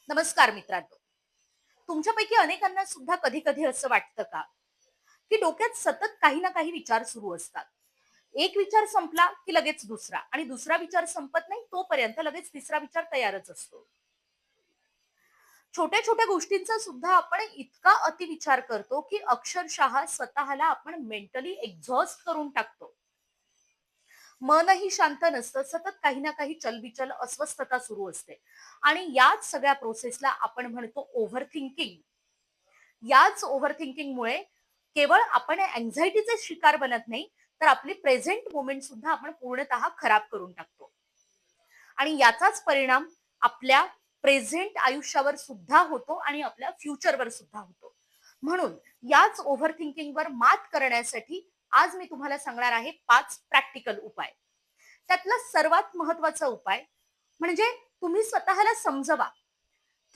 नमस्कार मित्रांनो. तुमच्यापैकी अनेकांना सुद्धा कधी कधी असं वाटतं का, की डोक्यात सतत काही ना काही विचार सुरू असतात. एक विचार संपला की लगेच दुसरा आणि दुसरा विचार संपत नाही तोपर्यंत लगेच तिसरा विचार तयारच असतो. छोट्या छोट्या गोष्टींचा सुद्धा आपण इतका अतिविचार करतो की अक्षरशः स्वतःला आपण मेंटली एक्झॉस्ट करून टाकतो. मनही शांत नसतं, सतत काही ना काही चलबिचल अस्वस्थता सुरू असते आणि याच सगळ्या प्रोसेसला आपण म्हणतो ओव्हर थिंकिंग. याच ओव्हर थिंकिंगमुळे केवळ आपण अँझायटीचे शिकार बनत नाही, तर आपली प्रेझेंट मोमेंट सुद्धा आपण पूर्णतः खराब करून टाकतो. आणि याचाच परिणाम आपल्या प्रेझेंट आयुष्यावर सुद्धा होतो आणि आपल्या फ्युचरवर सुद्धा होतो. म्हणून याच ओव्हर थिंकिंगवर मात करण्यासाठी आज मी तुम्हाला सांगणार आहे 5 प्रॅक्टिकल उपाय. त्यातला सर्वात महत्वाचा उपाय म्हणजे तुम्ही स्वतःला समजवा,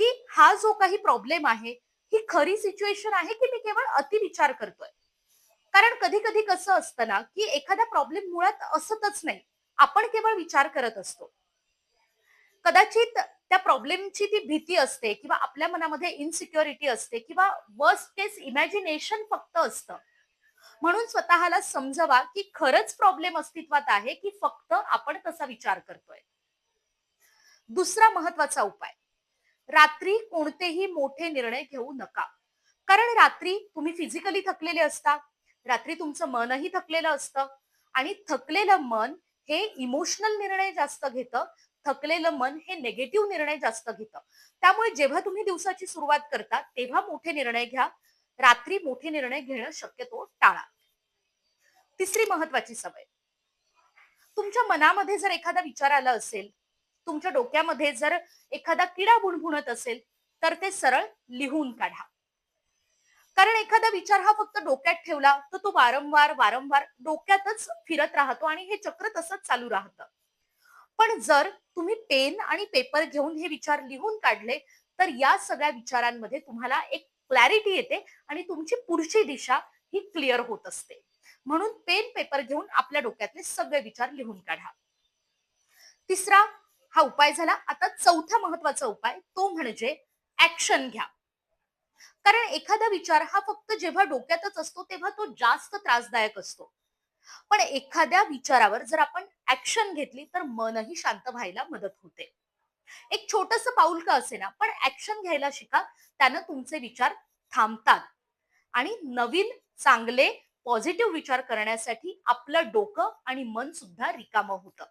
की हा जो काही प्रॉब्लेम आहे, ही खरी सिच्युएशन आहे, की मी केवळ अतिविचार करतोय. कारण कधी-कधी कसं असतं ना, की एखादा प्रॉब्लेम मुळात असतच नाही. आपण केवळ विचार करत असतो. कदाचित त्या प्रॉब्लेमची ती भीती असते किंवा आपल्या मनामध्ये इन्सिक्युरिटी असते किंवा वर्स्ट केस इमॅजिनेशन फक्त असतं. म्हणून स्वतःला समजवा, की खरंच प्रॉब्लेम अस्तित्वात आहे, की फक्त आपण तसा विचार करतोय. दुसरा महत्वाचा उपाय, रात्री कोणतेही मोठे निर्णय घेऊ नका. कारण रात्री तुम्ही फिजिकली थकलेले असता, रात्री तुमचं मनही थकलेलं असतं आणि थकलेलं मन हे इमोशनल निर्णय जास्त घेतं, थकलेलं मन हे निगेटिव्ह निर्णय जास्त घेतं. त्यामुळे जेव्हा तुम्ही दिवसाची सुरुवात करता, तेव्हा मोठे निर्णय घ्या. रात्री मोठे निर्णय घेणं शक्यतो टाळा. तिसरी महत्वाची सवय, तुमच्या मनामध्ये जर एखादा विचार आला असेल, तुमच्या डोक्यामध्ये जर एखादा किडा बुणबुणत असेल, तर ते सरळ लिहून काढा. कारण एखादा विचार हा फक्त डोक्यात ठेवला, तर तो वारंवार डोक्यातच फिरत राहतो आणि हे चक्र तसंच चालू राहतं. पण जर तुम्ही पेन आणि पेपर घेऊन हे विचार लिहून काढले, तर या सगळ्या विचारांमध्ये तुम्हाला एक क्लॅरिटी येते आणि तुमची पुढची दिशा ही क्लिअर होत असते. म्हणून पेन पेपर घेऊन आपल्या डोक्यातले सगळे विचार लिहून काढा. तिसरा हा उपाय झाला. आता चौथा महत्वाचा उपाय तो म्हणजे ऍक्शन घ्या. कारण एखादा विचार हा फक्त जेव्हा डोक्यातच असतो तेव्हा तो जास्त त्रासदायक असतो. पण एखाद्या विचारावर जर आपण ऍक्शन घेतली तर मनही शांत व्हायला मदत होते. एक छोटंसं पाऊल का असेना, पण ऍक्शन घ्यायला शिका. त्यानं तुमचे विचार थांबतात आणि नवीन चांगले पॉझिटिव्ह विचार करण्यासाठी आपलं डोकं आणि मन सुद्धा रिकामं होतं.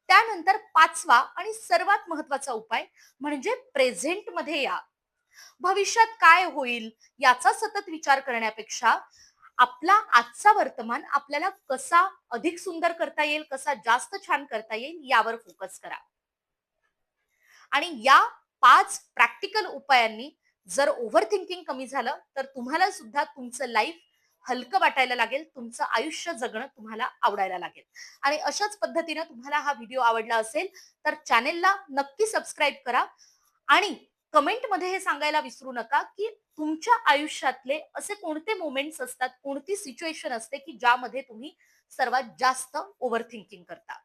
त्यानंतर पाचवा आणि सर्वात महत्वाचा उपाय म्हणजे प्रेझेंट मध्ये या. भविष्यात काय होईल याचा सतत विचार करण्यापेक्षा आपला आजचा वर्तमान आपल्याला कसा अधिक सुंदर करता येईल, कसा जास्त छान करता येईल यावर फोकस करा. आणि या 5 प्रॅक्टिकल उपायांनी जर ओव्हर थिंकिंग कमी झालं, तर तुम्हाला सुद्धा तुमचं लाईफ हलकं वाटायला लागेल. तुमचं आयुष्य जगणं तुम्हाला आवडायला लागेल. आणि अशाच पद्धतीने तुम्हाला हा व्हिडिओ आवडला असेल, तर चॅनेलला नक्की सबस्क्राईब करा आणि कमेंटमध्ये हे सांगायला विसरू नका, की तुमच्या आयुष्यातले असे कोणते मोमेंट्स असतात, कोणती सिच्युएशन असते, की ज्यामध्ये तुम्ही सर्वात जास्त ओव्हर थिंकिंग करता.